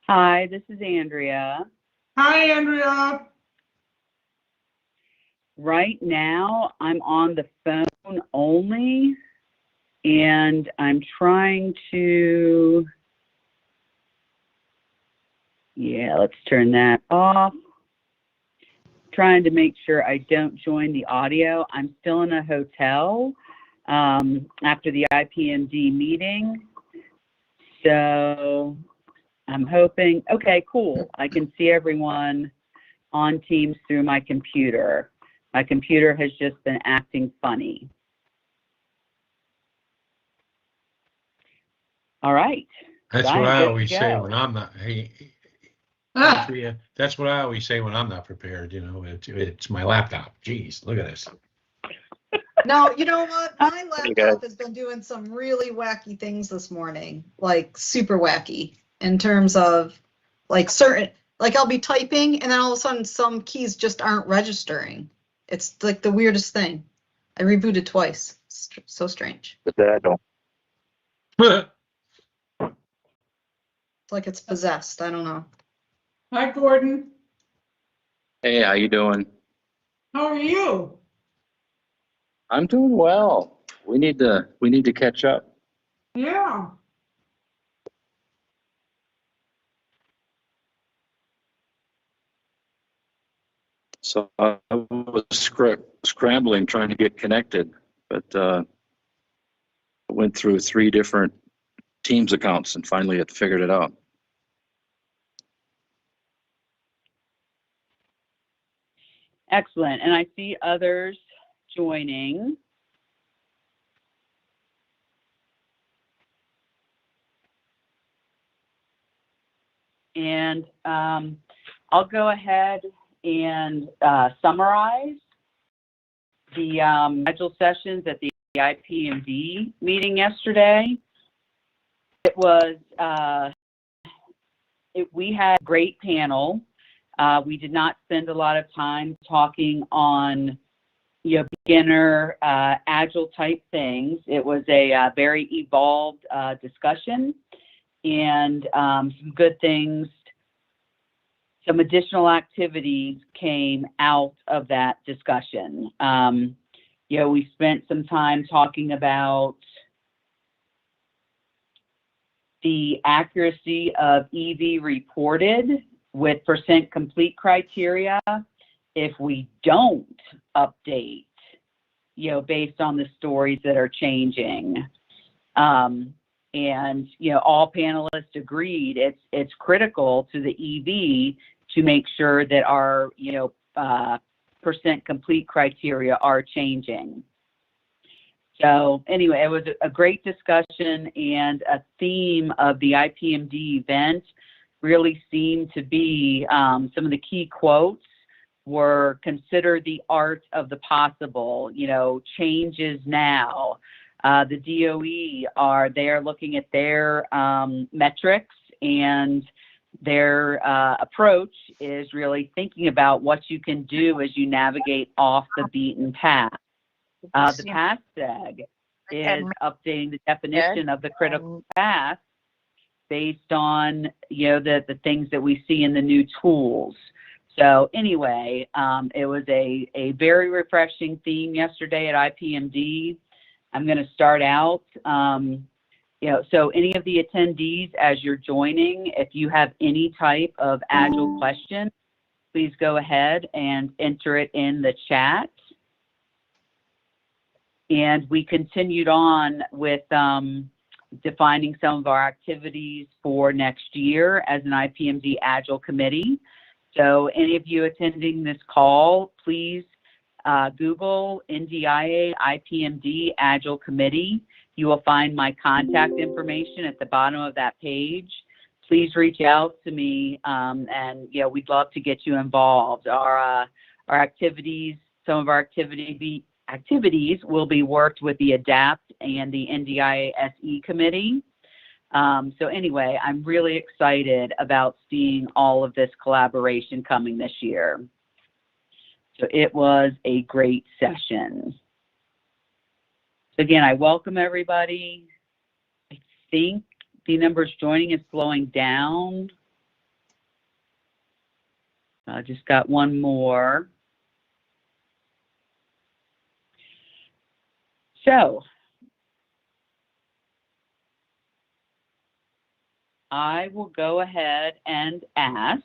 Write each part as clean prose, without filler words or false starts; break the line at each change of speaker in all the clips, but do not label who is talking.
Hi, this is Andrea.
Hi, Andrea.
Right now, I'm on the phone only, and I'm trying to, let's turn that off. Trying to make sure I don't join the audio. I'm still in a hotel after the IPMD meeting, so I'm hoping, okay, cool. I can see everyone on Teams through my computer. My computer has just been acting funny. All right.
That's what I always say when I'm not, hey, Andrea, that's what I always say when I'm not prepared, you know, it's my laptop. Jeez, look at this.
No, you know what? My laptop has been doing some really wacky things this morning, like super wacky in terms of like I'll be typing and then all of a sudden some keys just aren't registering. It's like the weirdest thing. I rebooted twice. It's so strange.
But I don't.
It's like it's possessed. I don't know.
Hi, Gordon.
Hey, how you doing?
How are you?
I'm doing well. We need to catch up.
Yeah.
So I was scrambling trying to get connected, but went through 3 different Teams accounts and finally had figured it out.
Excellent. And I see others joining. And I'll go ahead and summarize the Agile sessions at the IPMD meeting yesterday. It was, we had a great panel. We did not spend a lot of time talking on, beginner Agile type things. It was a very evolved discussion, and some good things, some additional activities came out of that discussion. We spent some time talking about the accuracy of EV reported with % complete criteria if we don't update, based on the stories that are changing. And, all panelists agreed it's critical to the EV to make sure that our, % complete criteria are changing. So anyway, it was a great discussion, and a theme of the IPMD event really seemed to be, some of the key quotes were, consider the art of the possible, changes now. The DOE they're looking at their metrics, and their approach is really thinking about what you can do as you navigate off the beaten path. The PASSEG is updating the definition of the critical path based on, the things that we see in the new tools. So anyway, it was a very refreshing theme yesterday at IPMD. I'm going to start out, so any of the attendees, as you're joining, if you have any type of Agile question, please go ahead and enter it in the chat. And we continued on with defining some of our activities for next year as an IPMD Agile Committee. So any of you attending this call, please Google NDIA IPMD Agile Committee. You will find my contact information at the bottom of that page. Please reach out to me, and we'd love to get you involved. Our activities, some of our activities will be worked with the ADAPT and the NDIA SE committee. So anyway, I'm really excited about seeing all of this collaboration coming this year. So it was a great session. So again, I welcome everybody. I think the numbers joining is slowing down. I just got one more. So I will go ahead and ask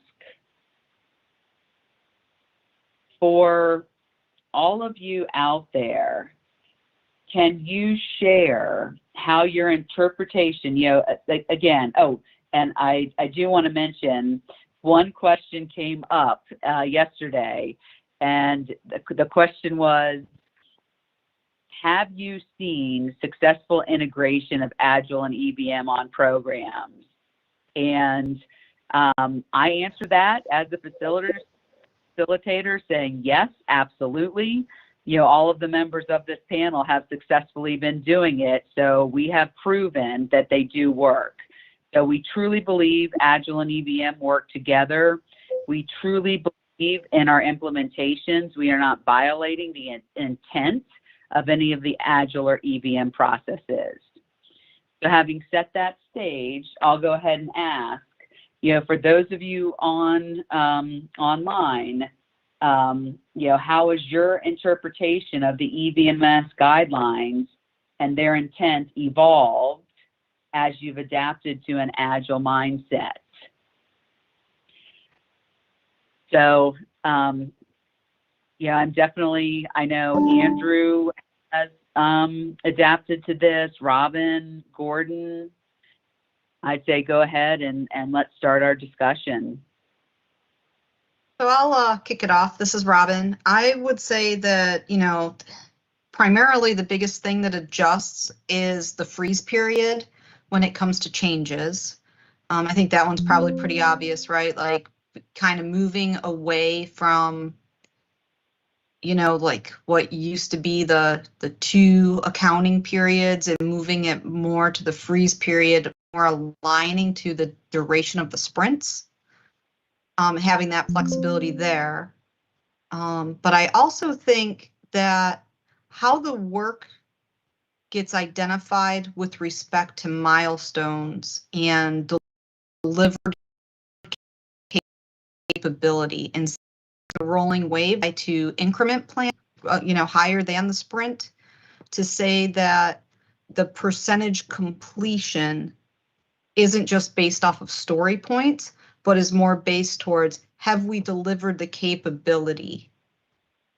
for all of you out there, can you share how your interpretation, again, and I do want to mention, one question came up yesterday, and the question was, have you seen successful integration of Agile and EVM on programs? And I answer that as a facilitator saying, yes, absolutely. All of the members of this panel have successfully been doing it, so we have proven that they do work. So we truly believe Agile and EVM work together. We truly believe in our implementations. We are not violating the intent of any of the Agile or EVM processes. So having set that stage, I'll go ahead and ask, for those of you on online, how is your interpretation of the EVMS guidelines and their intent evolved as you've adapted to an Agile mindset? So, I'm definitely, I know Andrew has adapted to this, Robin, Gordon. I'd say go ahead and let's start our discussion.
So I'll kick it off. This is Robin. I would say that, primarily the biggest thing that adjusts is the freeze period when it comes to changes. I think that one's probably pretty obvious, right? Like kind of moving away from, like what used to be the 2 accounting periods and moving it more to the freeze period, more aligning to the duration of the sprints. Having that flexibility there. But I also think that how the work gets identified with respect to milestones and delivered capability and the rolling wave to increment plan, higher than the sprint, to say that the percentage completion isn't just based off of story points, but is more based towards, have we delivered the capability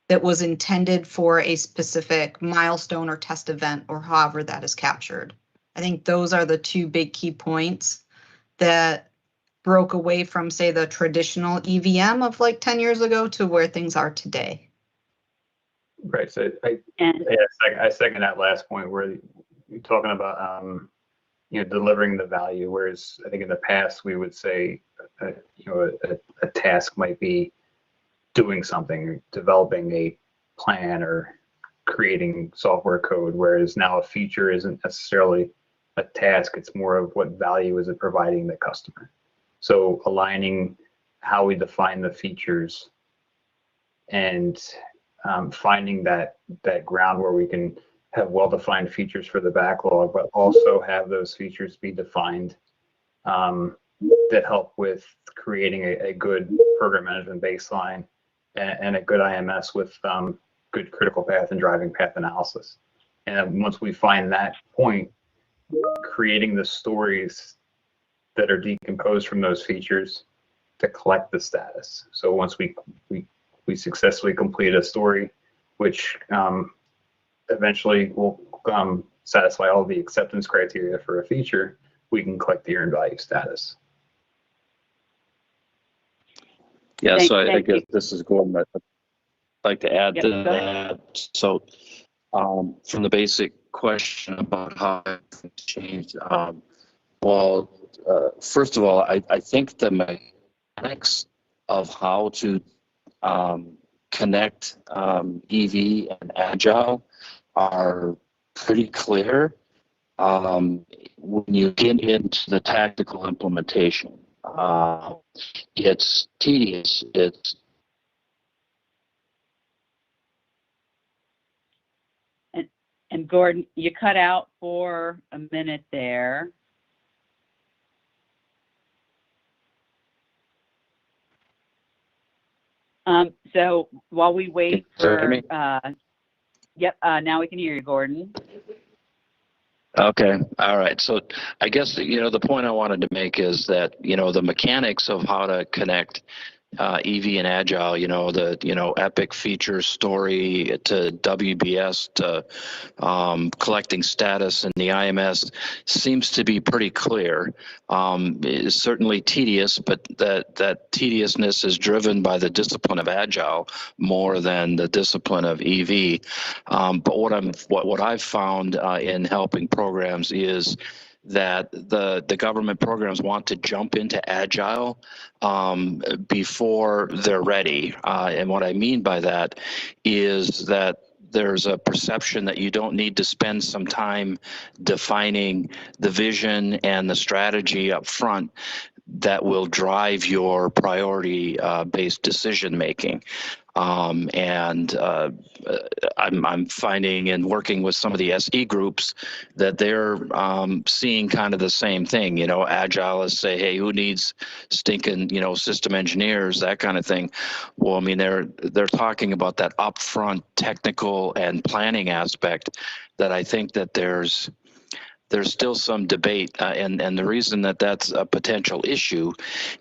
that was intended for a specific milestone or test event, or however that is captured? I think those are the 2 big key points that broke away from, say, the traditional EVM of like 10 years ago to where things are today.
Right. So I second that last point where you're talking about delivering the value, whereas I think in the past we would say a task might be doing something, developing a plan or creating software code, whereas now a feature isn't necessarily a task, it's more of what value is it providing the customer. So aligning how we define the features and finding that ground where we can have well-defined features for the backlog, but also have those features be defined that help with creating a good program management baseline and a good IMS with good critical path and driving path analysis. And once we find that point, creating the stories that are decomposed from those features to collect the status. So once we successfully complete a story, which eventually will satisfy all the acceptance criteria for a feature, we can collect the earned value status.
Yeah, so I guess this is Gordon. I'd like to add to that. So from the basic question about how things changed, first of all, I think the mechanics of how to connect EV and Agile are pretty clear when you get into the tactical implementation. It's tedious.
And Gordon, you cut out for a minute there. So while we wait
Can you hear
for,
me?
now we can hear you, Gordon.
Okay. All right. So I guess, the point I wanted to make is that, the mechanics of how to connect EV and Agile, the epic feature story to WBS to collecting status in the IMS seems to be pretty clear. It's certainly tedious, but that tediousness is driven by the discipline of Agile more than the discipline of EV. But what I've found in helping programs is that the government programs want to jump into Agile before they're ready. And what I mean by that is that there's a perception that you don't need to spend some time defining the vision and the strategy up front that will drive your priority-based decision making. I'm finding in working with some of the SE groups that they're seeing kind of the same thing. Agilists say, hey, who needs stinking, system engineers, that kind of thing. Well, I mean, they're talking about that upfront technical and planning aspect that I think that there's still some debate, and the reason that that's a potential issue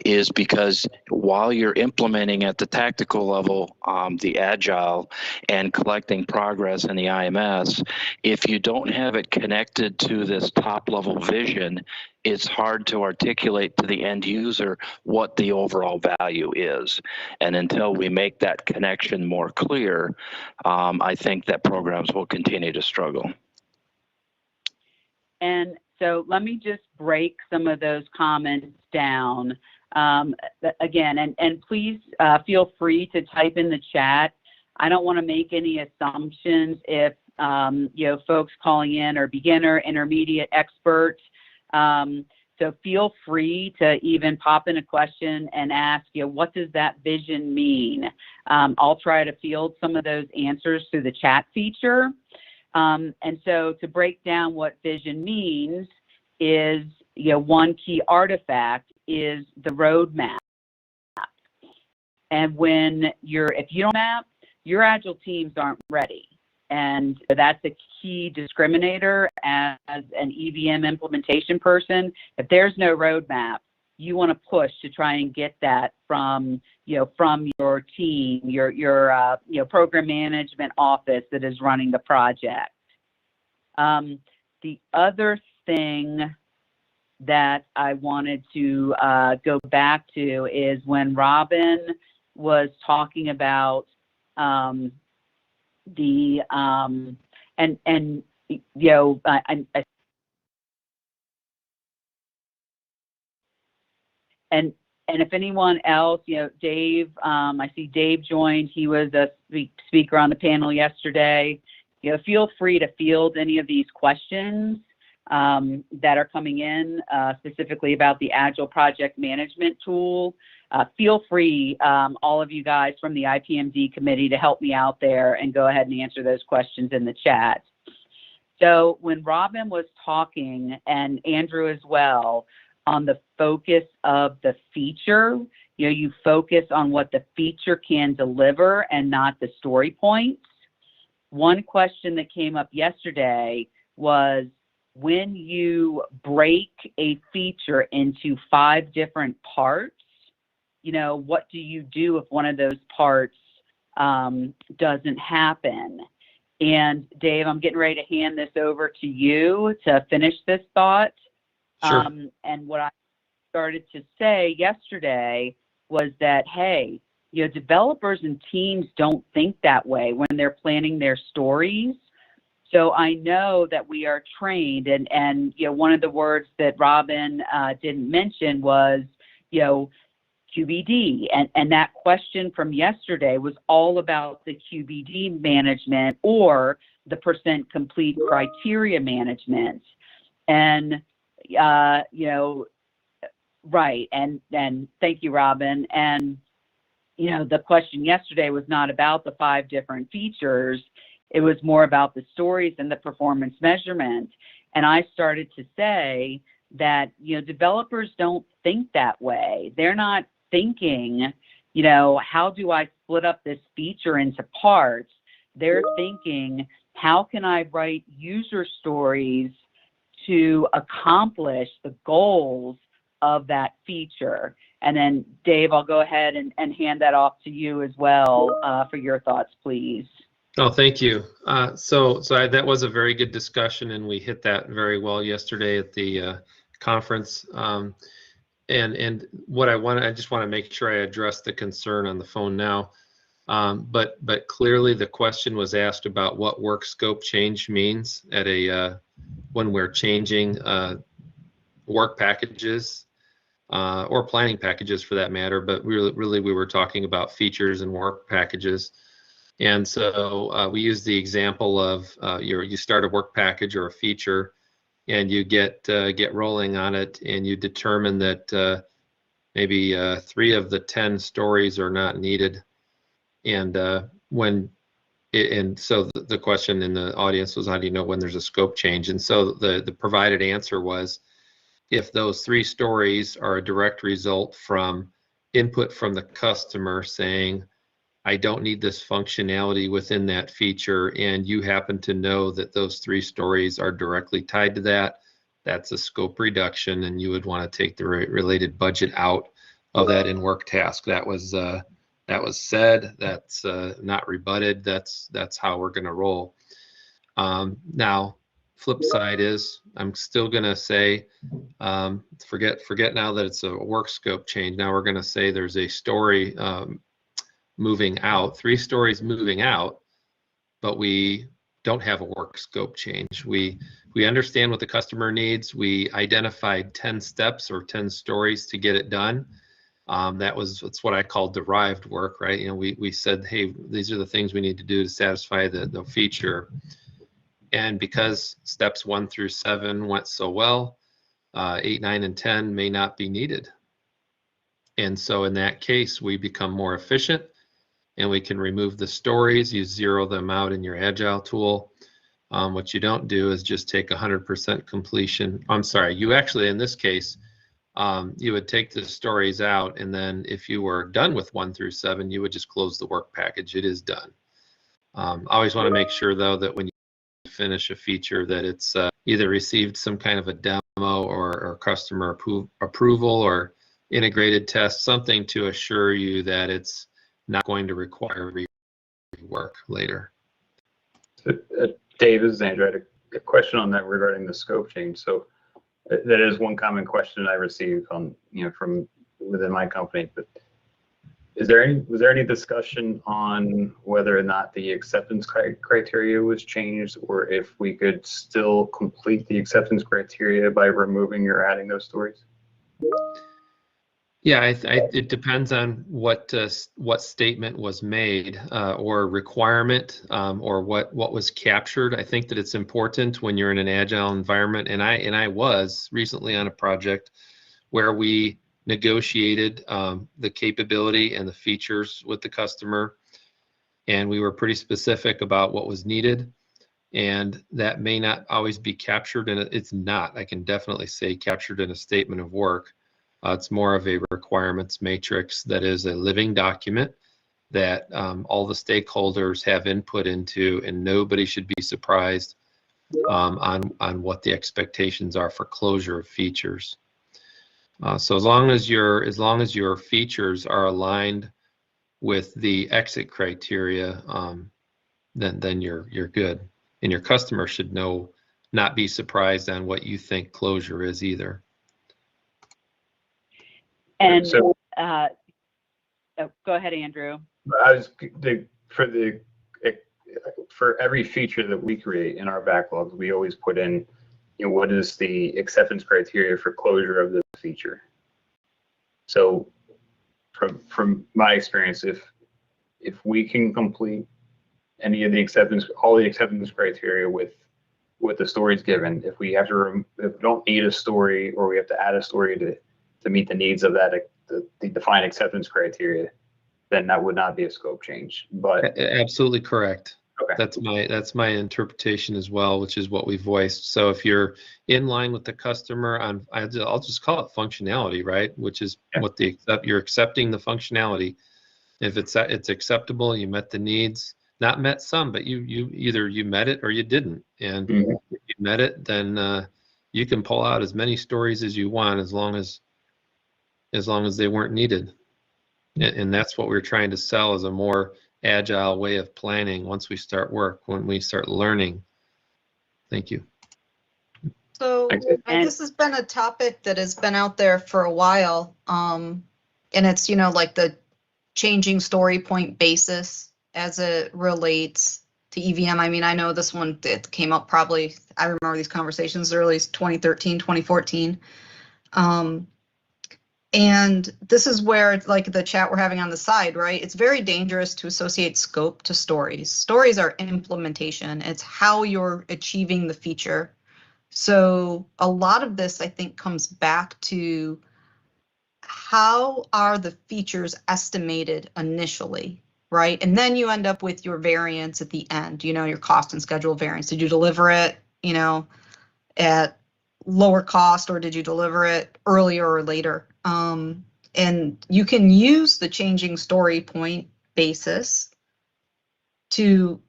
is because while you're implementing at the tactical level the Agile and collecting progress in the IMS, if you don't have it connected to this top-level vision, it's hard to articulate to the end user what the overall value is. And until we make that connection more clear, I think that programs will continue to struggle.
And so let me just break some of those comments down. Again, and please feel free to type in the chat. I don't want to make any assumptions if folks calling in are beginner, intermediate, expert. So feel free to even pop in a question and ask, what does that vision mean? I'll try to field some of those answers through the chat feature. And so to break down what vision means is, one key artifact is the roadmap. And if you don't map, your Agile teams aren't ready. And that's a key discriminator as an EVM implementation person. If there's no roadmap, you want to push to try and get that from your team, your program management office that is running the project. The other thing that I wanted to go back to is when Robin was talking about And if anyone else, Dave, I see Dave joined. He was a speaker on the panel yesterday. Feel free to field any of these questions that are coming in, specifically about the Agile project management tool. Feel free, all of you guys from the IPMD committee, to help me out there and go ahead and answer those questions in the chat. So when Robin was talking, and Andrew as well, on the focus of the feature, you focus on what the feature can deliver and not the story points. One question that came up yesterday was, when you break a feature into 5 different parts, what do you do if one of those parts doesn't happen? And Dave, I'm getting ready to hand this over to you to finish this thought.
Sure.
And what I started to say yesterday was that, hey, developers and teams don't think that way when they're planning their stories. So I know that we are trained, and one of the words that Robin didn't mention was, QBD. And that question from yesterday was all about the QBD management or the % complete criteria management. And right. And thank you, Robin. And, the question yesterday was not about the 5 different features. It was more about the stories and the performance measurement. And I started to say that, developers don't think that way. They're not thinking you know, how do I split up this feature into parts? They're thinking, how can I write user stories to accomplish the goals of that feature? And then Dave, I'll go ahead and hand that off to you as well for your thoughts, please.
Oh, thank you. That was a very good discussion, and we hit that very well yesterday at the conference. And what I just want to make sure I address the concern on the phone now. But clearly the question was asked about what work scope change means at when we're changing work packages or planning packages for that matter. But really we were talking about features and work packages. And so we use the example of you start a work package or a feature, and you get rolling on it, and you determine that maybe 3 of the 10 stories are not needed. And so the question in the audience was, how do you know when there's a scope change? And so the provided answer was, if those 3 stories are a direct result from input from the customer saying, I don't need this functionality within that feature, and you happen to know that those 3 stories are directly tied to that, that's a scope reduction, and you would want to take the related budget out of that in work task. That was said. That's not rebutted. That's how we're going to roll. Now, flip side is, I'm still going to say, forget now that it's a work scope change. Now we're going to say there's a story moving out, 3 stories moving out, but we don't have a work scope change. We understand what the customer needs. We identified 10 steps or 10 stories to get it done. That's what I call derived work, right? You know, we said, hey, these are the things we need to do to satisfy the feature. And because steps 1 through 7 went so well, 8, 9, and 10 may not be needed. And so in that case, we become more efficient, and we can remove the stories. You zero them out in your Agile tool. What you don't do is just take 100% completion. I'm sorry, you actually, in this case, you would take the stories out, and then if you were done with 1 through 7, you would just close the work package. It is done. I always want to make sure, though, that when you finish a feature, that it's either received some kind of a demo or customer approval or integrated test, something to assure you that it's not going to require rework later.
Dave, this is Andrew. I had a question on that regarding the scope change. So that is one common question I receive from within my company. But was there any discussion on whether or not the acceptance criteria was changed, or if we could still complete the acceptance criteria by removing or adding those stories?
Yeah, it depends on what statement was made or requirement or what was captured. I think that it's important when you're in an Agile environment, and I was recently on a project where we negotiated the capability and the features with the customer, and we were pretty specific about what was needed, and that may not always be captured, and it's not, I can definitely say, captured in a statement of work. It's more of a requirements matrix that is a living document that all the stakeholders have input into, and nobody should be surprised on what the expectations are for closure of features. So as long as your features are aligned with the exit criteria, then you're good, and your customer should not be surprised on what you think closure is either.
And
so,
go ahead, Andrew.
For every feature that we create in our backlogs, we always put in, what is the acceptance criteria for closure of this feature. So, from my experience, if we can complete any of all the acceptance criteria with the stories given, if we don't need a story, or we have to add a story to meet the needs of the defined acceptance criteria, then that would not be a scope change. But
absolutely correct.
Okay.
That's my interpretation as well, which is what we voiced. So if you're in line with the customer on, I'll just call it functionality, right? Which is what you're accepting the functionality. If it's acceptable, you met the needs, not met some, but you either you met it or you didn't. And if you met it, then you can pull out as many stories as you want, as long as they weren't needed. And that's what we're trying to sell, as a more agile way of planning once we start work, when we start learning. Thank you.
So this has been a topic that has been out there for a while. And it's, like the changing story point basis as it relates to EVM. I mean, I know this one, it came up probably, I remember these conversations as early as 2013, 2014. And this is where, like the chat we're having on the side, right? It's very dangerous to associate scope to stories. Stories are implementation. It's how you're achieving the feature. So a lot of this, I think, comes back to how are the features estimated initially, right? And then you end up with your variance at the end, your cost and schedule variance. Did you deliver it, at lower cost, or did you deliver it earlier or later? And you can use the changing story point basis to,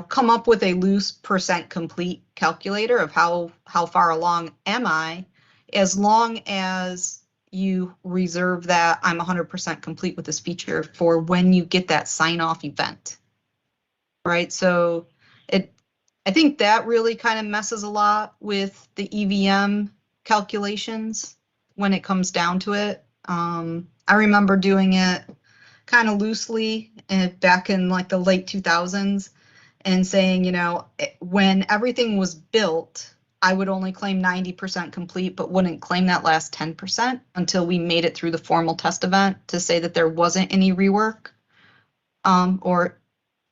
come up with a loose percent complete calculator of how far along am I, as long as you reserve that I'm 100% complete with this feature for when you get that sign-off event, right? So I think that really kind of messes a lot with the EVM calculations when it comes down to it. I remember doing it kind of loosely back in like the late 2000s and saying, when everything was built, I would only claim 90% complete, but wouldn't claim that last 10% until we made it through the formal test event to say that there wasn't any rework or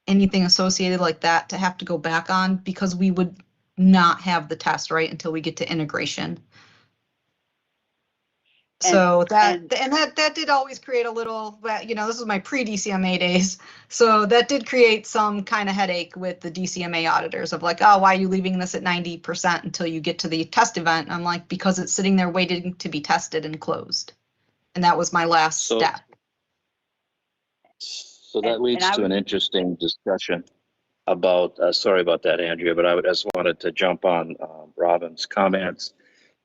anything associated like that to have to go back on, because we would not have the test right until we get to integration. So that did always create a little, this is my pre-DCMA days. So that did create some kind of headache with the DCMA auditors of like, oh, why are you leaving this at 90% until you get to the test event? And I'm like, because it's sitting there waiting to be tested and closed. And that was my last step.
So that leads to an interesting discussion about, sorry about that, Andrea, but I just wanted to jump on Robin's comments.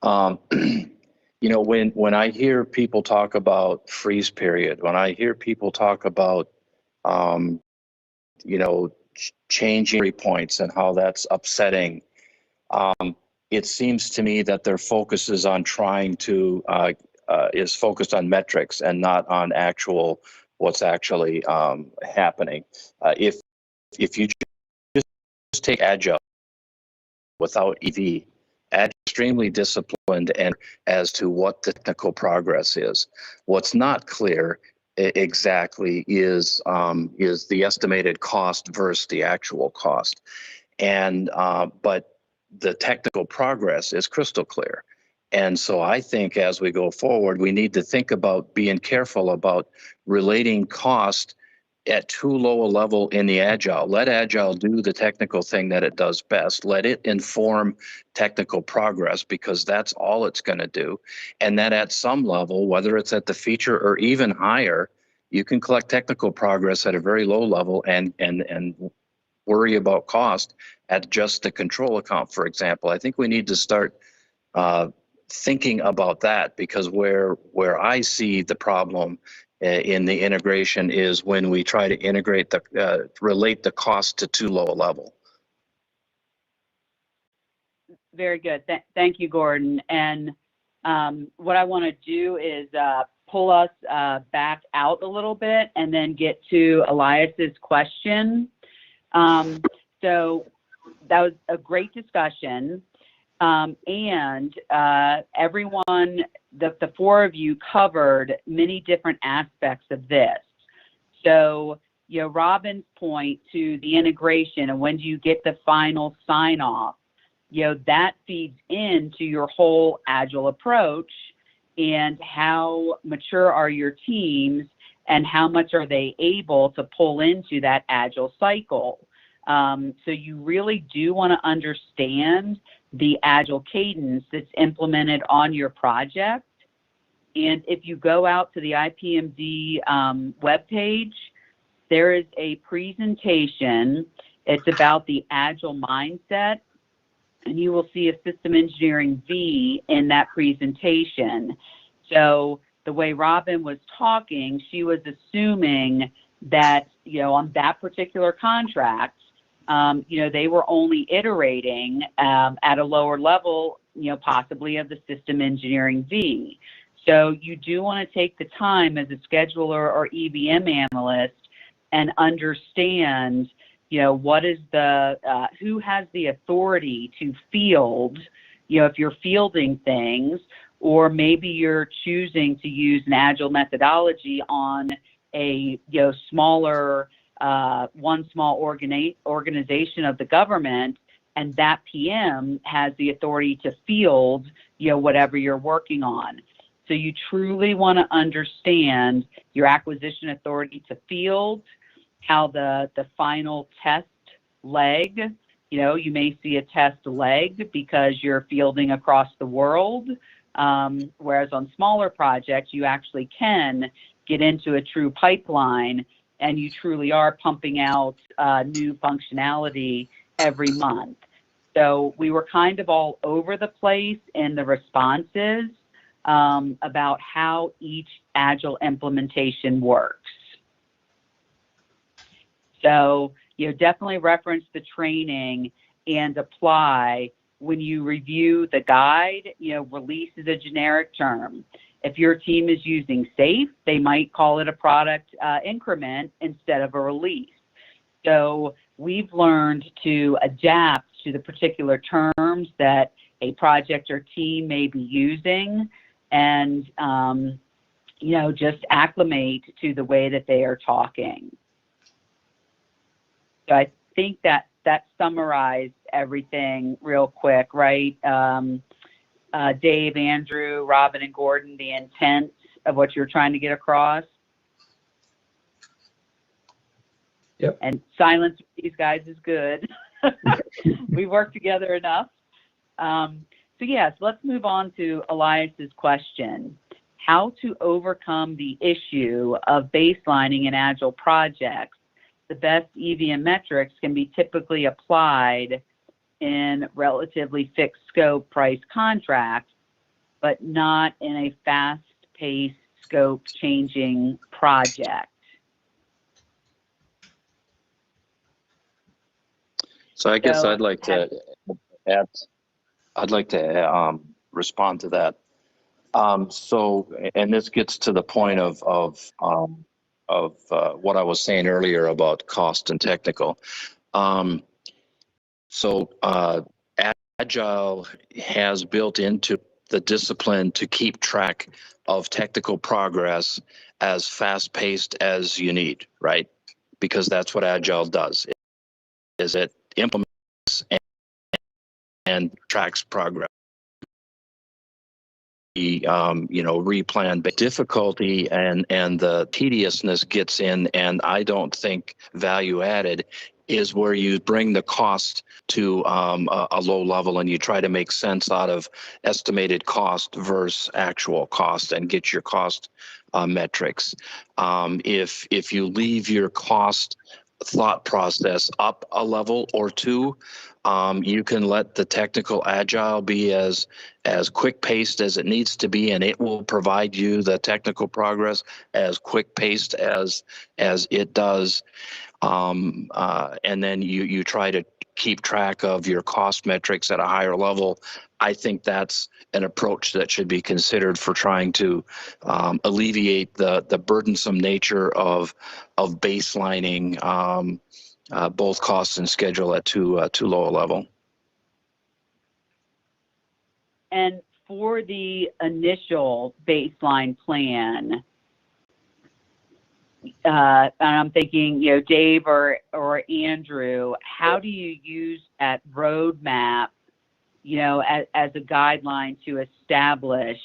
When I hear people talk about freeze period, when I hear people talk about, changing points and how that's upsetting, it seems to me that their focus is on is focused on metrics and not on what's actually happening. If you just take Agile without EV, Agile is extremely disciplined and as to what the technical progress is. What's not clear exactly is the estimated cost versus the actual cost, and but the technical progress is crystal clear. And so I think as we go forward, we need to think about being careful about relating cost at too low a level in the Agile. Let Agile do the technical thing that it does best. Let it inform technical progress, because that's all it's going to do. And that at some level, whether it's at the feature or even higher, you can collect technical progress at a very low level and worry about cost at just the control account, for example. I think we need to start thinking about that, because where I see the problem in the integration is when we try to integrate relate the cost to too low a level.
Very good. Thank you, Gordon. And what I want to do is pull us back out a little bit and then get to Elias's question. So that was a great discussion. And everyone, the four of you covered many different aspects of this. So, Robin's point to the integration and when do you get the final sign off, that feeds into your whole Agile approach and how mature are your teams and how much are they able to pull into that Agile cycle. So you really do want to understand the Agile cadence that's implemented on your project And if you go out to the IPMD webpage, there is a presentation. It's about the Agile mindset, and you will see a System Engineering V in that presentation. So the way Robin was talking, she was assuming that, on that particular contract, they were only iterating at a lower level, possibly of the System Engineering V. So you do want to take the time as a scheduler or EVM analyst and understand, what is who has the authority to field, if you're fielding things, or maybe you're choosing to use an Agile methodology on a, smaller, one small organization of the government, and that PM has the authority to field, whatever you're working on. So you truly want to understand your acquisition authority to field, how the final test leg, you may see a test leg because you're fielding across the world, whereas on smaller projects, you actually can get into a true pipeline and you truly are pumping out new functionality every month. So we were kind of all over the place in the responses about how each Agile implementation works. So, definitely reference the training and apply when you review the guide. Release is a generic term. If your team is using SAFe, they might call it a product increment instead of a release. So we've learned to adapt to the particular terms that a project or team may be using, and just acclimate to the way that they are talking. So I think that summarized everything real quick, right? Dave, Andrew, Robin, and Gordon, the intent of what you're trying to get across.
Yep.
And silence with these guys is good. We work together enough. So yes, let's move on to Elias's question. How to overcome the issue of baselining in Agile projects. The best EVM metrics can be typically applied in relatively fixed scope price contracts, but not in a fast-paced scope changing project.
So I guess I'd like to add. I'd like to respond to that. And this gets to the point of what I was saying earlier about cost and technical. Agile has built into the discipline to keep track of technical progress as fast-paced as you need, right? Because that's what Agile does. Is it implements and tracks progress. Replan, but difficulty and the tediousness gets in, and I don't think value added is where you bring the cost to a low level and you try to make sense out of estimated cost versus actual cost and get your cost metrics. If you leave your cost thought process up a level or two, you can let the technical Agile be as quick paced as it needs to be, and it will provide you the technical progress as quick paced as it does. And then you try to keep track of your cost metrics at a higher level. I think that's an approach that should be considered for trying to alleviate the burdensome nature of baselining both costs and schedule at too low a level.
And for the initial baseline plan, and I'm thinking, Dave or Andrew, how do you use that roadmap, as a guideline to establish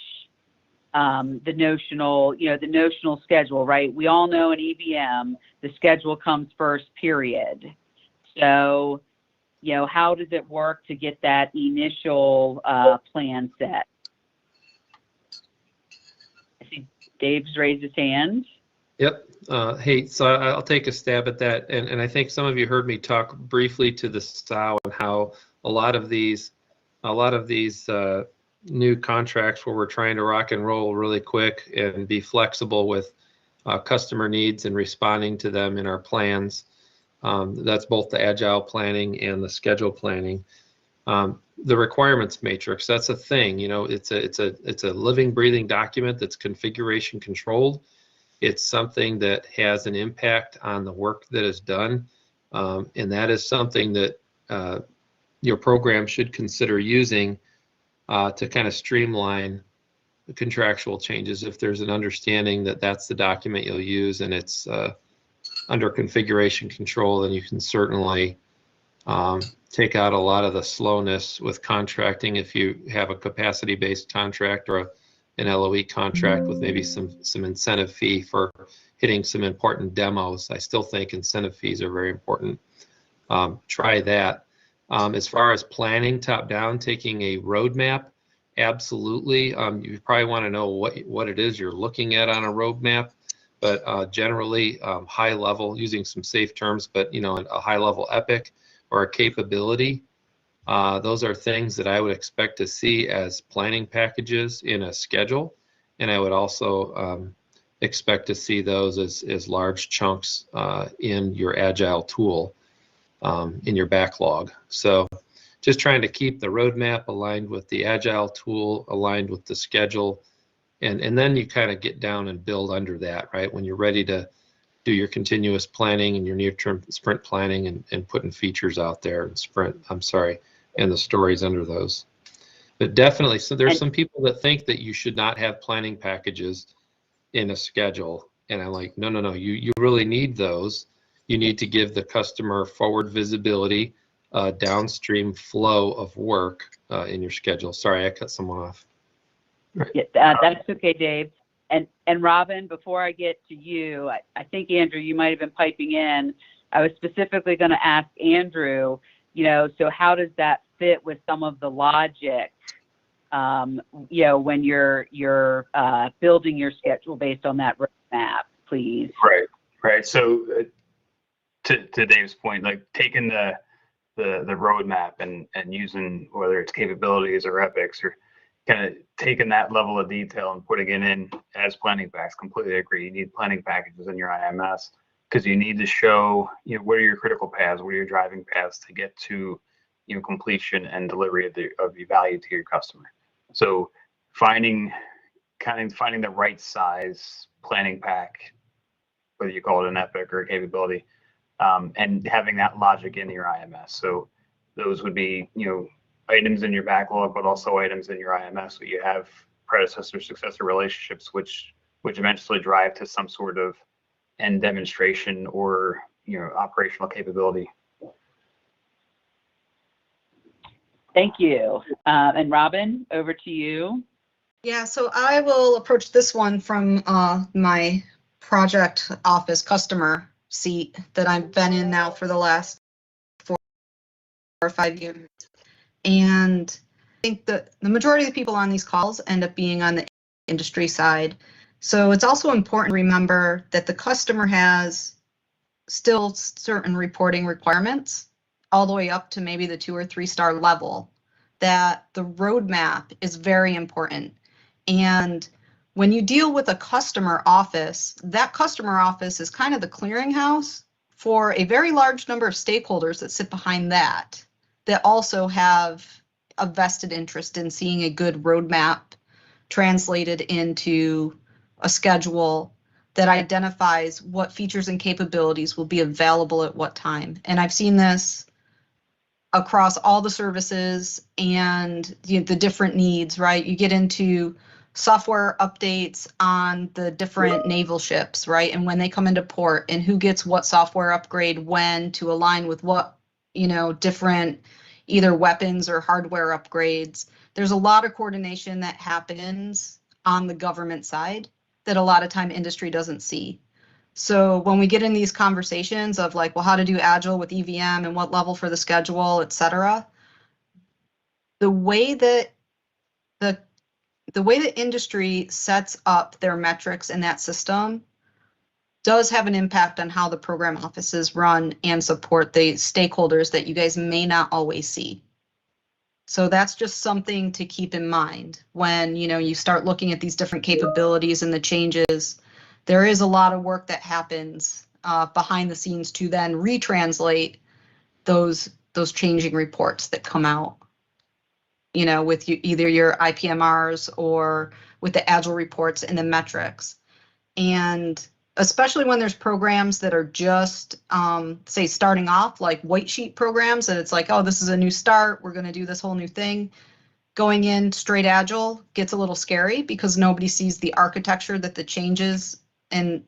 the notional schedule, right? We all know in EVM, the schedule comes first, period. So, how does it work to get that initial plan set? I Dave's raised his hand.
Yep. Hey, so I'll take a stab at that. And I think some of you heard me talk briefly to the SOW and how a lot of these new contracts where we're trying to rock and roll really quick and be flexible with customer needs and responding to them in our plans. That's both the agile planning and the schedule planning. The requirements matrix, that's a thing. You know, it's a living, breathing document that's configuration controlled. It's something that has an impact on the work that is done, and that is something that your program should consider using to kind of streamline the contractual changes. If there's an understanding that that's the document you'll use and it's under configuration control, then you can certainly take out a lot of the slowness with contracting if you have a capacity-based contract or an LOE contract with maybe some incentive fee for hitting some important demos. I still think incentive fees are very important. Try that. As far as planning top-down, taking a roadmap, absolutely. You probably want to know what it is you're looking at on a roadmap, but generally high level, using some safe terms, but you know, a high level epic or a capability. Those are things that I would expect to see as planning packages in a schedule, and I would also expect to see those as large chunks in your agile tool in your backlog. So just trying to keep the roadmap aligned with the agile tool, aligned with the schedule, and then you kind of get down and build under that, right? When you're ready to do your continuous planning and your near-term sprint planning and putting features out there and the stories under those. But definitely, so there's some people that think that you should not have planning packages in a schedule. And I'm like, no, you really need those. You need to give the customer forward visibility, downstream flow of work in your schedule. Sorry, I cut someone off.
Yeah, that's okay, Dave. And Robin, before I get to you, I think, Andrew, you might have been piping in. I was specifically going to ask Andrew, you know, so how does that fit with some of the logic, you know, when you're building your schedule based on that roadmap, please?
Right. So to Dave's point, like taking the roadmap and using whether it's capabilities or epics or kind of taking that level of detail and putting it in as planning packs. Completely agree. You need planning packages in your IMS because you need to show, you know, what are your critical paths, what are your driving paths to get to, you know, completion and delivery of the value to your customer. So finding the right size planning pack, whether you call it an epic or a capability, and having that logic in your IMS. So those would be, you know, items in your backlog, but also items in your IMS. So you have predecessor-successor relationships, which eventually drive to some sort of end demonstration or, you know, operational capability.
Thank you. And Robin, over to you.
Yeah, so I will approach this one from my project office customer seat that I've been in now for the last 4 or 5 years. And I think that the majority of the people on these calls end up being on the industry side. So it's also important to remember that the customer has still certain reporting requirements all the way up to maybe the 2 or 3 star level, that the roadmap is very important. And when you deal with a customer office, that customer office is kind of the clearinghouse for a very large number of stakeholders that sit behind that also have a vested interest in seeing a good roadmap translated into a schedule that identifies what features and capabilities will be available at what time. And I've seen this across all the services and the different needs, right? You get into software updates on the different naval ships, right? And when they come into port and who gets what software upgrade when to align with what, you know, different either weapons or hardware upgrades. There's a lot of coordination that happens on the government side that a lot of time industry doesn't see. So when we get in these conversations of like, well, how to do Agile with EVM and what level for the schedule, et cetera, the way that the way the industry sets up their metrics in that system does have an impact on how the program offices run and support the stakeholders that you guys may not always see. So that's just something to keep in mind when, you know, you start looking at these different capabilities and the changes. There is a lot of work that happens behind the scenes to then retranslate those changing reports that come out, you know, with either your IPMRs or with the Agile reports and the metrics. And especially when there's programs that are just, say, starting off, like white sheet programs, and it's like, oh, this is a new start, we're going to do this whole new thing. Going in straight Agile gets a little scary because nobody sees the architecture that the changes and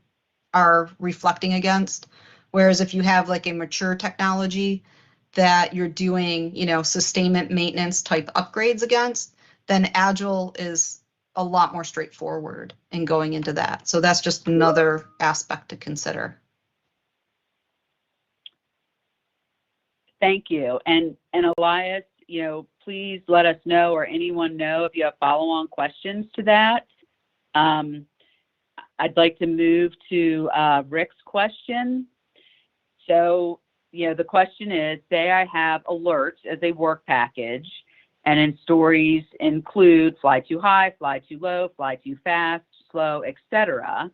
are reflecting against. Whereas if you have like a mature technology that you're doing, you know, sustainment maintenance type upgrades against, then Agile is a lot more straightforward in going into that. So that's just another aspect to consider.
Thank you. And Elias, you know, please let us know, or anyone know, if you have follow-on questions to that. I'd like to move to Rick's question. So, you know, the question is, say I have alerts as a work package, and in stories include fly too high, fly too low, fly too fast, slow, etc.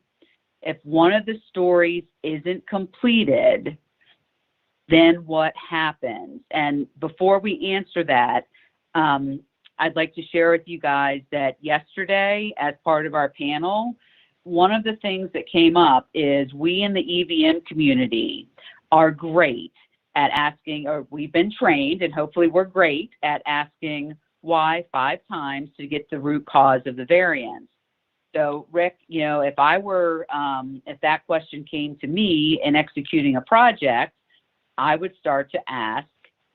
If one of the stories isn't completed, then what happens? And before we answer that, I'd like to share with you guys that yesterday, as part of our panel, one of the things that came up is we in the EVM community are great at asking, or we've been trained, and hopefully we're great at asking why 5 times to get the root cause of the variance. So Rick, you know, if I were, if that question came to me in executing a project, I would start to ask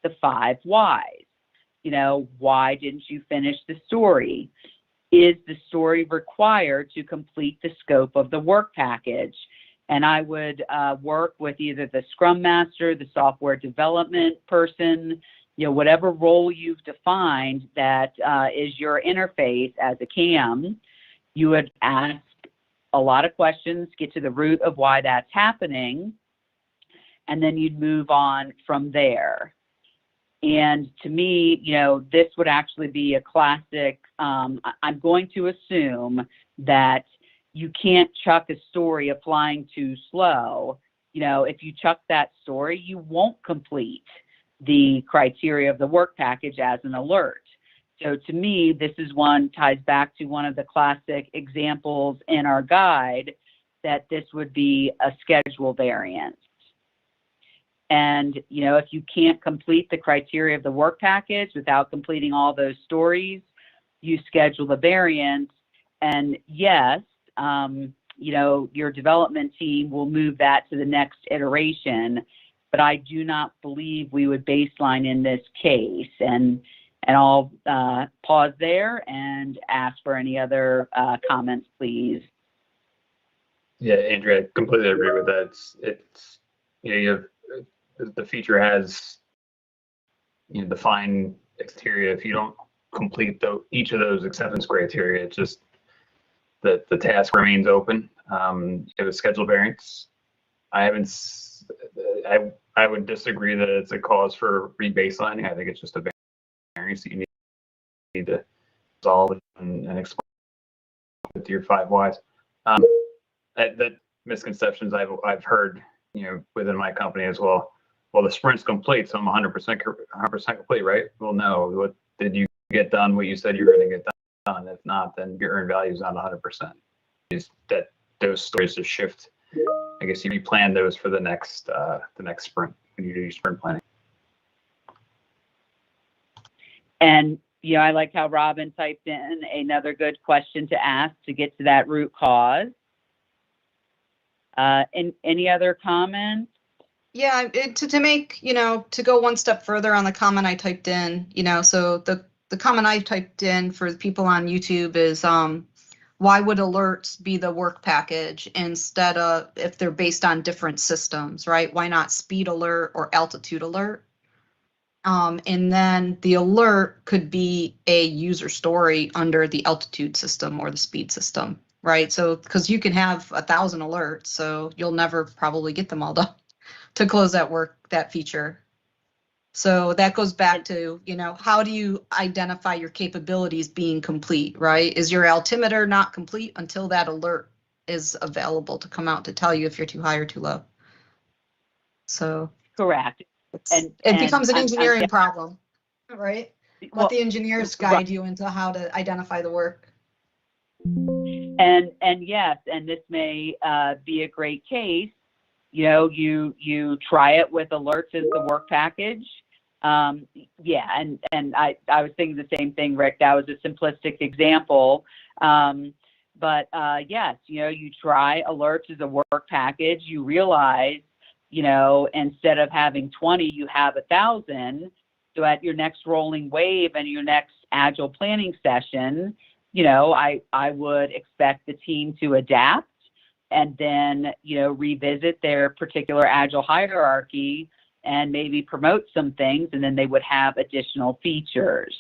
the 5 whys. You know, why didn't you finish the story? Is the story required to complete the scope of the work package? And I would work with either the Scrum Master, the software development person, you know, whatever role you've defined that is your interface as a CAM. You would ask a lot of questions, get to the root of why that's happening, and then you'd move on from there. And to me, you know, this would actually be a classic. I'm going to assume that you can't chuck a story of flying too slow. You know, if you chuck that story, you won't complete the criteria of the work package as an alert. So to me, this is one, ties back to one of the classic examples in our guide, that this would be a schedule variance. And, you know, if you can't complete the criteria of the work package without completing all those stories, you schedule the variance. And yes, you know, your development team will move that to the next iteration, but I do not believe we would baseline in this case. And I'll pause there and ask for any other comments, please.
Yeah, Andrea, I completely agree with that. It's you know, you have, the feature has, you know, defined criteria. If you don't complete each of those acceptance criteria, it's just that the task remains open. You have a schedule variance. I would disagree that it's a cause for rebaselining. I think it's just a variance that you need to solve and explain with your 5 whys. That misconceptions I've heard, you know, within my company as well. Well, the sprint's complete, so I'm 100% complete, right? Well, no. What did you get done? What you said you were going to get done? If not, then your earned value is not 100%. Is that those stories just shift? I guess you replan those for the next sprint when you do your sprint planning.
And, you know, I like how Robin typed in another good question to ask to get to that root cause. And any other comments?
Yeah, to make, you know, to go one step further on the comment I typed in, you know, so the comment I typed in for the people on YouTube is, why would alerts be the work package instead of, if they're based on different systems, right? Why not speed alert or altitude alert? And then the alert could be a user story under the altitude system or the speed system, right? So, because you can have 1,000 alerts, so you'll never probably get them all done to close that feature. So that goes back to, how do you identify your capabilities being complete, right? Is your altimeter not complete until that alert is available to come out to tell you if you're too high or too low? So
Correct.
it becomes an engineering problem, right? Let the engineers guide you into how to identify the work.
And yes, and this may be a great case. You try it with alerts as the work package. Yeah, and I was thinking the same thing, Rick. That was a simplistic example. But yes, you try alerts as a work package. You realize, instead of having 20, you have 1,000. So at your next rolling wave and your next agile planning session, I would expect the team to adapt and then, revisit their particular agile hierarchy and maybe promote some things, and then they would have additional features.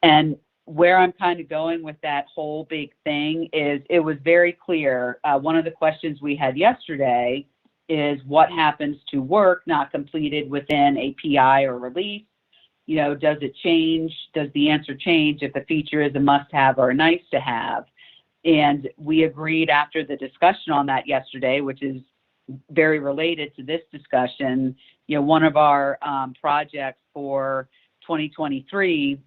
And where I'm kind of going with that whole big thing is it was very clear. One of the questions we had yesterday is what happens to work not completed within a PI or release? Does it change? Does the answer change if the feature is a must-have or a nice-to-have? And we agreed after the discussion on that yesterday, which is very related to this discussion. One of our projects for 2023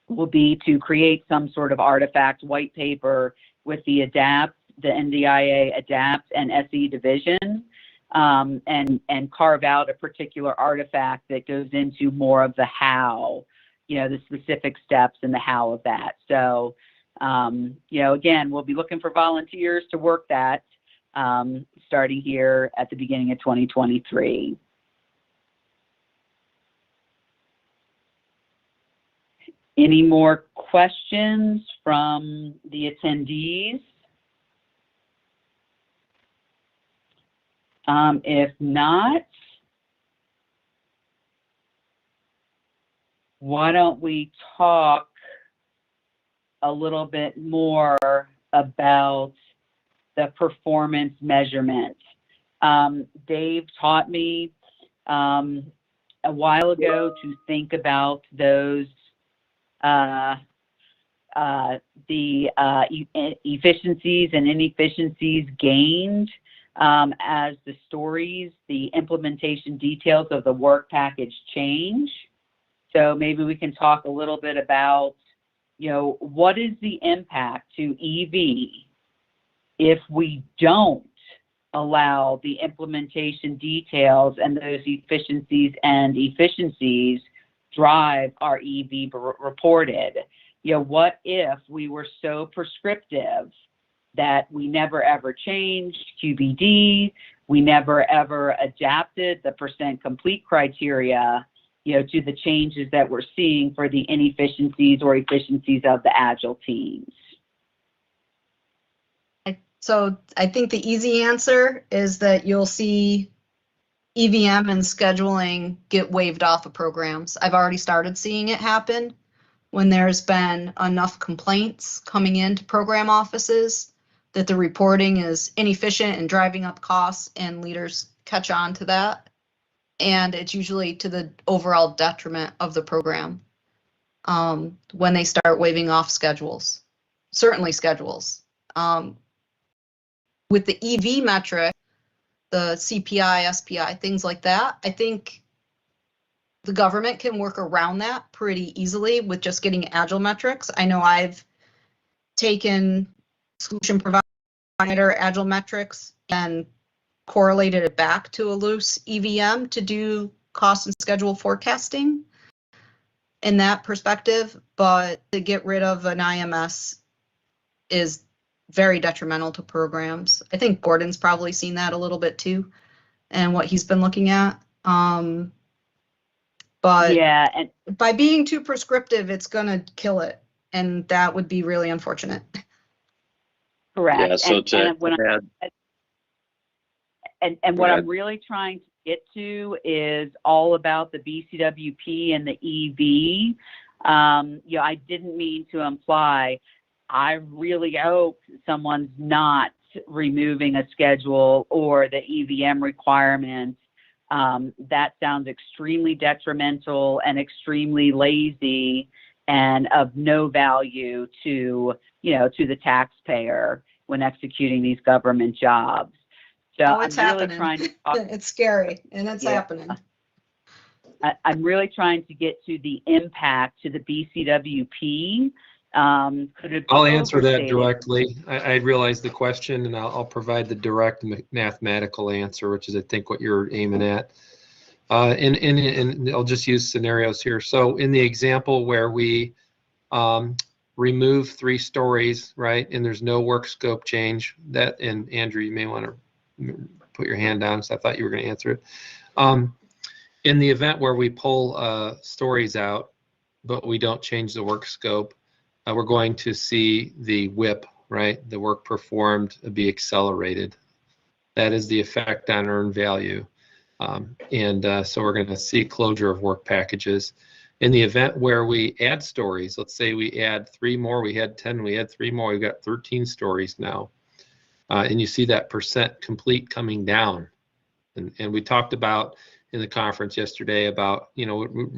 will be to create some sort of artifact white paper with the ADAPT, the NDIA ADAPT and SE division, and carve out a particular artifact that goes into more of the how, the specific steps and the how of that. So, again, we'll be looking for volunteers to work that starting here at the beginning of 2023. Any more questions from the attendees? If not, why don't we talk a little bit more about the performance measurement. Dave taught me a while ago to think about those the efficiencies and inefficiencies gained as the stories, the implementation details of the work package change. So maybe we can talk a little bit about, what is the impact to EV if we don't allow the implementation details and those efficiencies and efficiencies drive our EV reported? What if we were so prescriptive that we never ever changed QBD, we never ever adapted the % complete criteria, to the changes that we're seeing for the inefficiencies or efficiencies of the Agile teams?
So I think the easy answer is that you'll see EVM and scheduling get waived off of programs. I've already started seeing it happen when there's been enough complaints coming into program offices that the reporting is inefficient and driving up costs, and leaders catch on to that. And it's usually to the overall detriment of the program when they start waiving off schedules, certainly schedules. With the EV metric, the CPI, SPI, things like that, I think the government can work around that pretty easily with just getting Agile metrics. I know I've taken solution provider Agile metrics and correlated it back to a loose EVM to do cost and schedule forecasting in that perspective, but to get rid of an IMS is very detrimental to programs. I think Gordon's probably seen that a little bit too, and what he's been looking at. But
yeah, and
by being too prescriptive, it's gonna kill it, and that would be really unfortunate.
Correct.
Yeah, so
and what I'm really trying to get to is all about the BCWP and the EV. I didn't mean to imply, I really hope someone's not removing a schedule or the EVM requirements. That sounds extremely detrimental and extremely lazy and of no value to the taxpayer when executing these government jobs. So
it's
I'm really
happening. It's scary, and it's happening.
I'm really trying to get to the impact to the BCWP.
I'll answer that directly. I realize the question, and I'll provide the direct mathematical answer, which is I think what you're aiming at. And I'll just use scenarios here. So in the example where we remove 3 stories, right, and there's no work scope change, and Andrew, you may want to put your hand down, so I thought you were going to answer it. In the event where we pull stories out, but we don't change the work scope, we're going to see the WIP, right, the work performed, be accelerated. That is the effect on earned value. So we're going to see closure of work packages. In the event where we add stories, let's say we add 3 more, we had 10, we had 3 more, we've got 13 stories now. And you see that percent complete coming down. And we talked about in the conference yesterday about,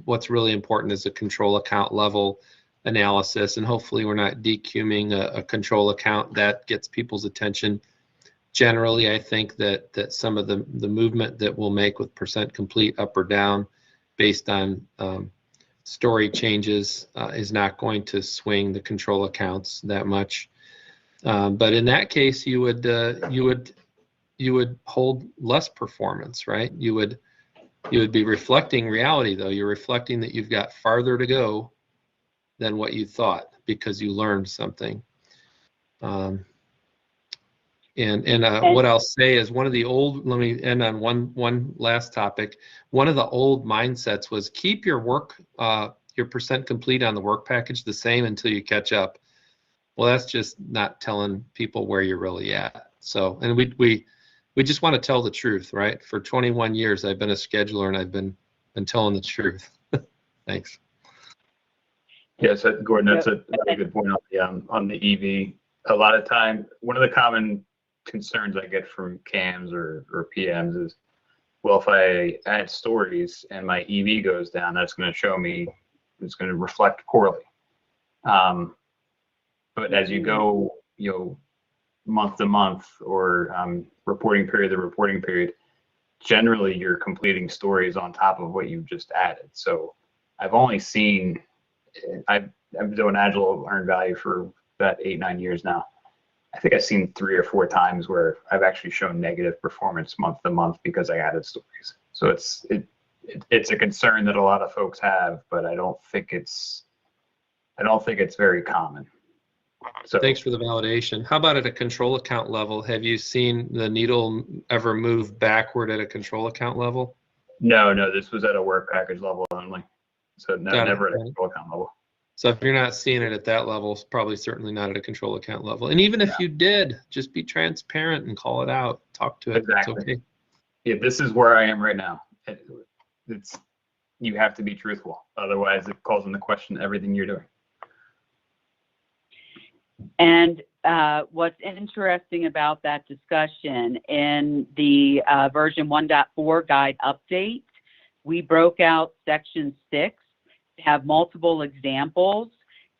what's really important is a control account level analysis, and hopefully we're not decuming a control account that gets people's attention. Generally, I think that some of the movement that we'll make with percent complete up or down based on story changes is not going to swing the control accounts that much. But in that case, you would hold less performance, right? You would be reflecting reality, though. You're reflecting that you've got farther to go than what you thought because you learned something. What I'll say is one of the old, let me end on one last topic. One of the old mindsets was keep your percent complete on the work package the same until you catch up. Well, that's just not telling people where you're really at. So, and we just want to tell the truth, right? For 21 years, I've been a scheduler and I've been telling the truth. Thanks.
Yes, Gordon, that's a really good point on the EV. A lot of time, one of the common concerns I get from CAMs or PMs is, well, if I add stories and my EV goes down, that's going to show me, it's going to reflect poorly. But as you go, month to month or reporting period to reporting period, generally you're completing stories on top of what you've just added. So I've only seen, I've been doing Agile earned value for about 8-9 years now. I think I've seen 3 or 4 times where I've actually shown negative performance month to month because I added stories. So it's a concern that a lot of folks have, but I don't think it's very common. So
thanks for the validation. How about at a control account level? Have you seen the needle ever move backward at a control account level?
No, this was at a work package level only. So never at a control account level.
So if you're not seeing it at that level, it's probably certainly not at a control account level. And even if you did, just be transparent and call it out. Talk to it.
Exactly.
It's okay.
Yeah, this is where I am right now. You have to be truthful. Otherwise, it calls into question everything you're doing.
And what's interesting about that discussion, in the version 1.4 guide update, we broke out section 6 to have multiple examples,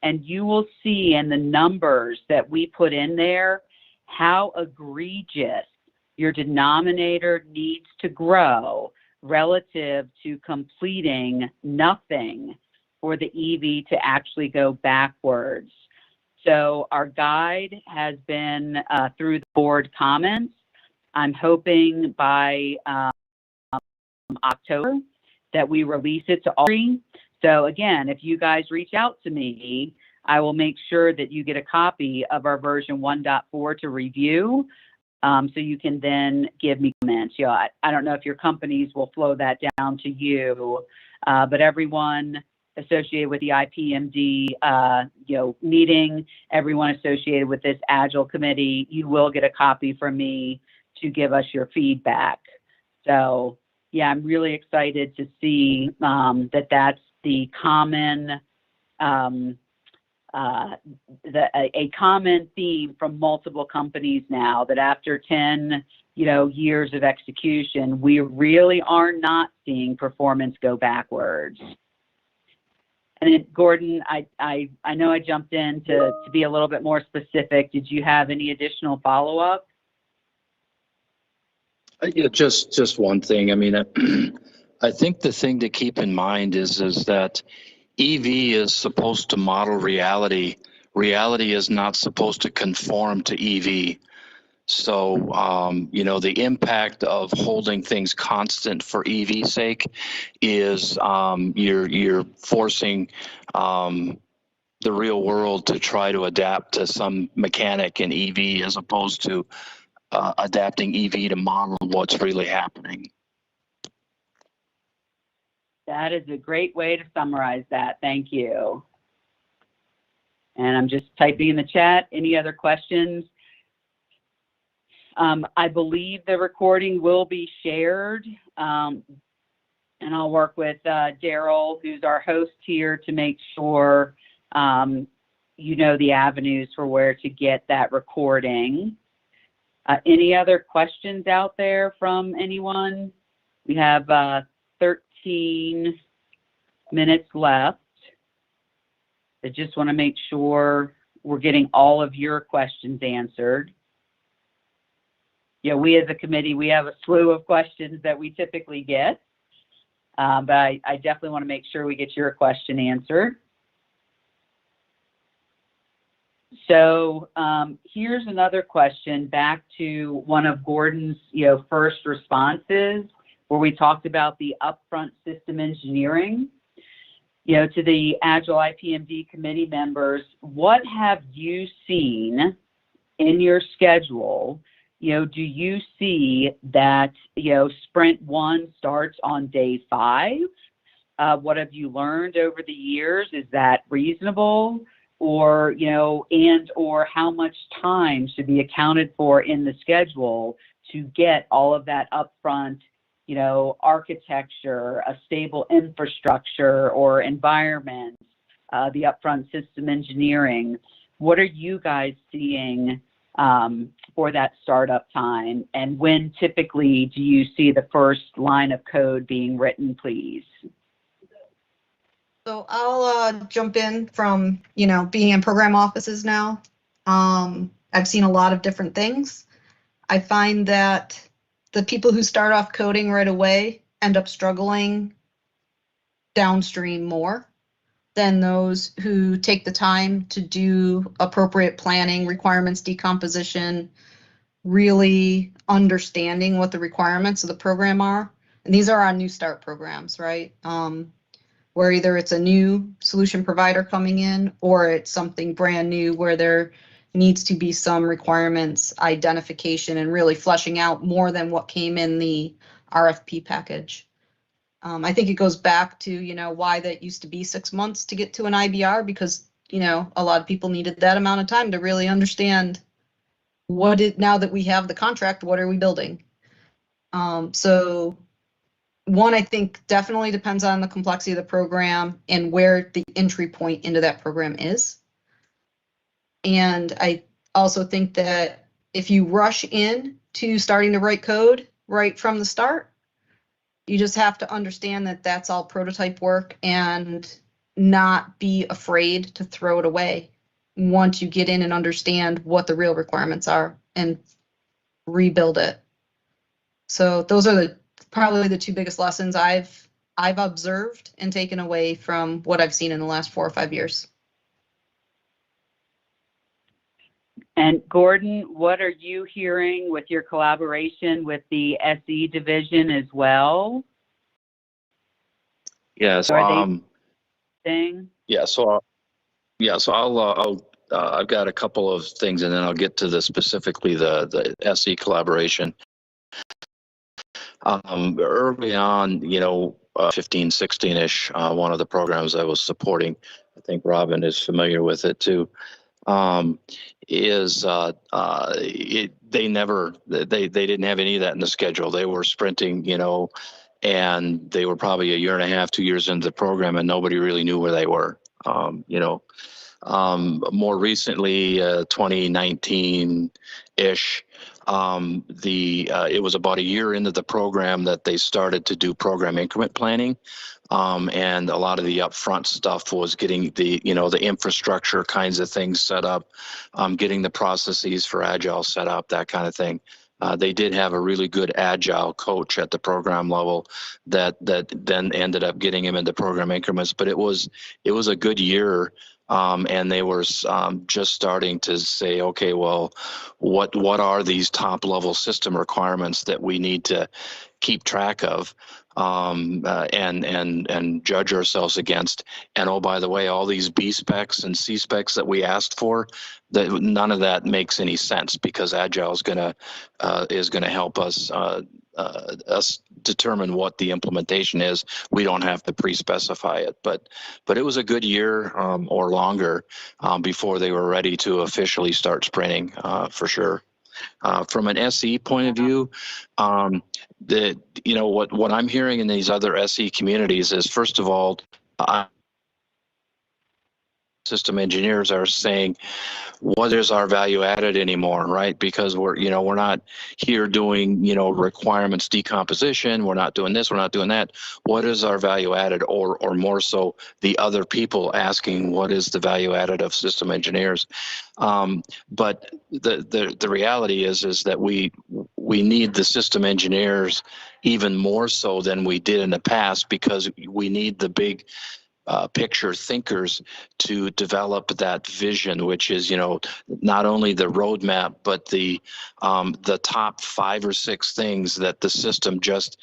and you will see in the numbers that we put in there how egregious your denominator needs to grow relative to completing nothing for the EV to actually go backwards. So our guide has been through the board comments. I'm hoping by October that we release it to all. So again, if you guys reach out to me, I will make sure that you get a copy of our version 1.4 to review, so you can then give me comments. I don't know if your companies will flow that down to you, but everyone associated with the IPMD meeting, everyone associated with this Agile committee, you will get a copy from me to give us your feedback. So yeah, I'm really excited to see that that's the common, a common theme from multiple companies now, that after 10, years of execution, we really are not seeing performance go backwards. And then, Gordon, I know I jumped in to be a little bit more specific. Did you have any additional follow-up?
Yeah, just one thing. I mean, I think the thing to keep in mind is that EV is supposed to model reality. Reality is not supposed to conform to EV. So, the impact of holding things constant for EV sake is you're forcing the real world to try to adapt to some mechanic in EV, as opposed to adapting EV to model what's really happening.
That is a great way to summarize that. Thank you. And I'm just typing in the chat. Any other questions? I believe the recording will be shared, and I'll work with Daryl, who's our host here, to make sure the avenues for where to get that recording. Any other questions out there from anyone? We have 13 minutes left. I just want to make sure we're getting all of your questions answered. We as a committee, we have a slew of questions that we typically get, but I definitely want to make sure we get your question answered. So here's another question back to one of Gordon's first responses, where we talked about the upfront system engineering. To the Agile IPMD committee members, what have you seen in your schedule? Do you see that sprint 1 starts on day 5? What have you learned over the years? Is that reasonable? Or, or how much time should be accounted for in the schedule to get all of that upfront, architecture, a stable infrastructure or environment, the upfront system engineering? What are you guys seeing for that startup time? And when typically do you see the first line of code being written, please?
So I'll jump in from, being in program offices now. I've seen a lot of different things. I find that the people who start off coding right away end up struggling downstream more than those who take the time to do appropriate planning, requirements decomposition, really understanding what the requirements of the program are. And these are our new start programs, right? Where either it's a new solution provider coming in, or it's something brand new where there needs to be some requirements identification and really fleshing out more than what came in the RFP package. I think it goes back to, why that used to be 6 months to get to an IBR, because, a lot of people needed that amount of time to really understand now that we have the contract, what are we building? So one, I think definitely depends on the complexity of the program and where the entry point into that program is. And I also think that if you rush in to starting to write code right from the start, you just have to understand that that's all prototype work and not be afraid to throw it away once you get in and understand what the real requirements are and rebuild it. So those are probably the two biggest lessons I've observed and taken away from what I've seen in the last 4 or 5 years.
And Gordon, what are you hearing with your collaboration with the SE division as well?
Yes. I've got a couple of things, and then I'll get to specifically the SE collaboration. Early on, 15, 16-ish, one of the programs I was supporting, I think Robin is familiar with it too, they didn't have any of that in the schedule. They were sprinting, and they were probably a year and a half, 2 years into the program, and nobody really knew where they were. More recently, 2019-ish, it was about a year into the program that they started to do program increment planning. And a lot of the upfront stuff was getting the infrastructure kinds of things set up, getting the processes for Agile set up, that kind of thing. They did have a really good Agile coach at the program level that then ended up getting him into program increments. But it was a good year. And they were just starting to say, okay, well, what are these top level system requirements that we need to keep track of, and judge ourselves against? And oh, by the way, all these B specs and C specs that we asked for, that none of that makes any sense, because Agile is gonna help us determine what the implementation is. We don't have to pre-specify it, but it was a good year or longer before they were ready to officially start sprinting, for sure. From an SE point of view, what I'm hearing in these other SE communities is, first of all, system engineers are saying, what is our value added anymore, right? Because we're not here doing, requirements decomposition. We're not doing this, we're not doing that. What is our value added? Or more so, the other people asking, what is the value added of system engineers? But the reality is that we need the system engineers even more so than we did in the past, because we need the big picture thinkers to develop that vision, which is, not only the roadmap, but the top 5 or 6 things that the system just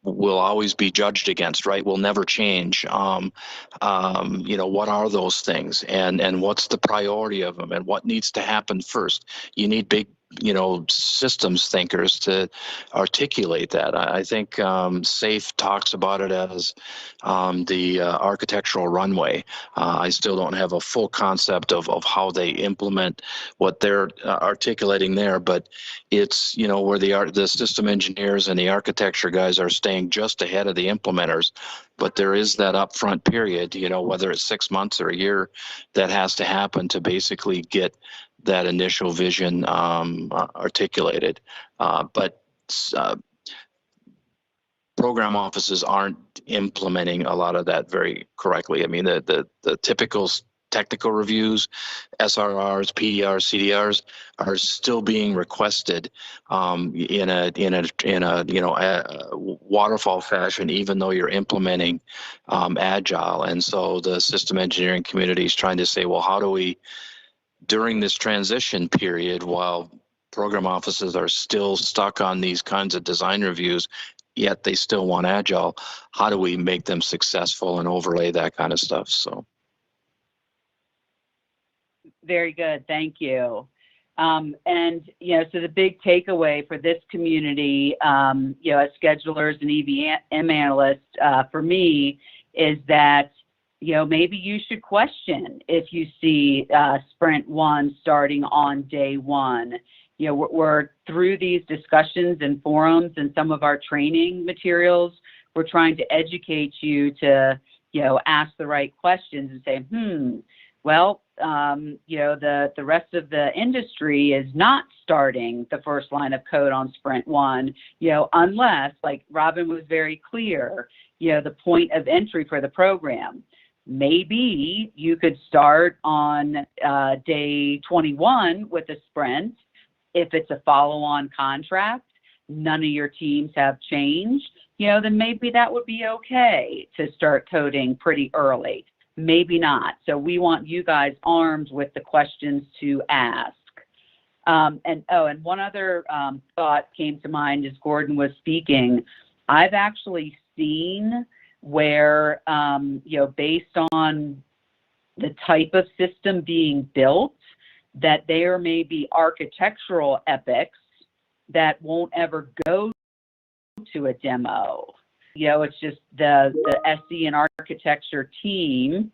will always be judged against, right? Will never change. What are those things, and what's the priority of them, and what needs to happen first? You need big, systems thinkers to articulate that. I think SAFE talks about it as the architectural runway. I still don't have a full concept of how they implement what they're articulating there, but it's, where the system engineers and the architecture guys are staying just ahead of the implementers. But there is that upfront period, whether it's 6 months or a year, that has to happen to basically get that initial vision articulated. But program offices aren't implementing a lot of that very correctly. I mean, the typical technical reviews, SRRs, PDRs, CDRs are still being requested in a waterfall fashion, even though you're implementing Agile. And so the system engineering community is trying to say, well, how do we, during this transition period, while program offices are still stuck on these kinds of design reviews, yet they still want Agile, how do we make them successful and overlay that kind of stuff? So.
Very good, thank you. So the big takeaway for this community, as schedulers and EVM analysts, for me, is that maybe you should question if you see Sprint 1 starting on day 1. We're through these discussions and forums and some of our training materials. We're trying to educate you to, ask the right questions and say, the rest of the industry is not starting the first line of code on Sprint 1, unless, like Robin was very clear, the point of entry for the program. Maybe you could start on day 21 with a sprint. If it's a follow-on contract, none of your teams have changed, then maybe that would be okay to start coding pretty early. Maybe not. So we want you guys armed with the questions to ask. And one other thought came to mind as Gordon was speaking. I've actually seen where, based on the type of system being built, that there may be architectural epics that won't ever go to a demo. It's just the SE and architecture team.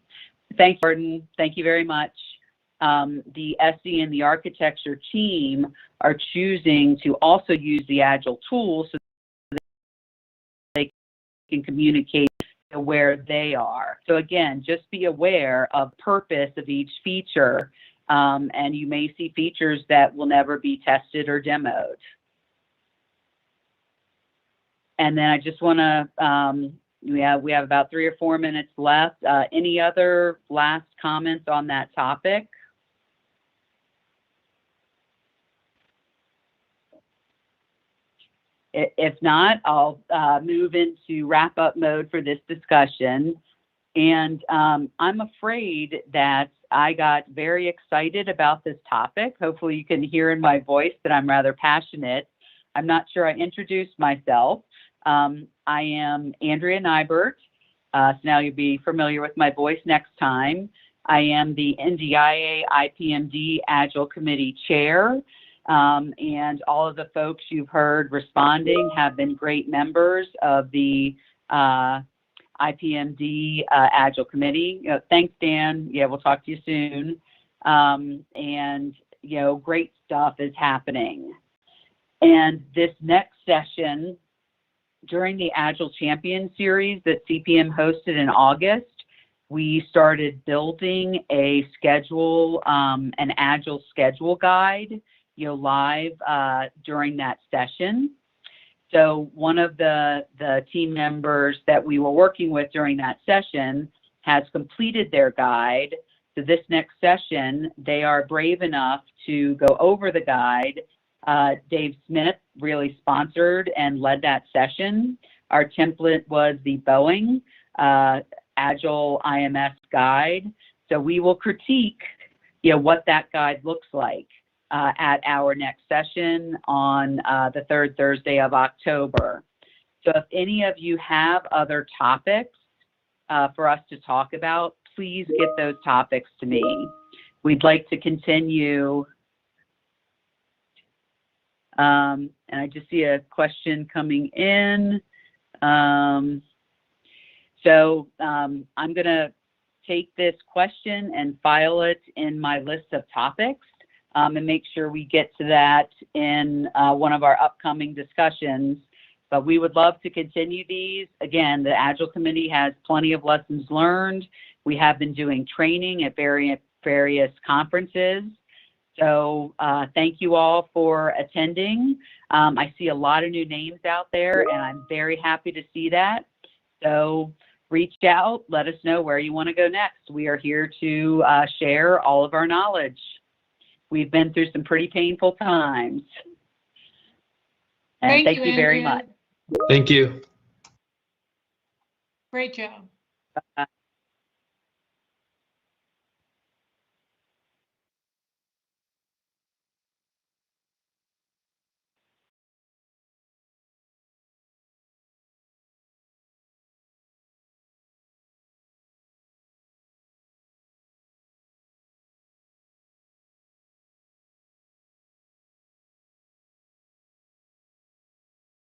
Thanks, Gordon. Thank you very much. The SE and the architecture team are choosing to also use the Agile tools so can communicate to where they are. So again, just be aware of purpose of each feature, and you may see features that will never be tested or demoed. And then I just want to, we have about 3 or 4 minutes left. Any other last comments on that topic? If not, I'll move into wrap-up mode for this discussion. And I'm afraid that I got very excited about this topic. Hopefully you can hear in my voice that I'm rather passionate. I'm not sure I introduced myself. I am Andrea Nybert, so now you'll be familiar with my voice next time. I am the NDIA IPMD Agile Committee Chair, and all of the folks you've heard responding have been great members of the IPMD Agile Committee. Thanks, Dan. Yeah, we'll talk to you soon. And, great stuff is happening. And this next session, during the Agile Champions series that CPM hosted in August, we started building a schedule, an Agile schedule guide, live during that session. So one of the team members that we were working with during that session has completed their guide. So this next session, they are brave enough to go over the guide. Dave Smith really sponsored and led that session. Our template was the Boeing Agile IMS guide. So we will critique, what that guide looks like at our next session on the 3rd Thursday of October. So if any of you have other topics for us to talk about, please get those topics to me. We'd like to continue. And I just see a question coming in. So I'm going to take this question and file it in my list of topics and make sure we get to that in one of our upcoming discussions. But we would love to continue these. Again, the Agile Committee has plenty of lessons learned. We have been doing training at various conferences. So thank you all for attending. I see a lot of new names out there, and I'm very happy to see that. So reach out, let us know where you want to go next. We are here to share all of our knowledge. We've been through some pretty painful times. And thank you very much.
Thank you.
Great job.
Bye.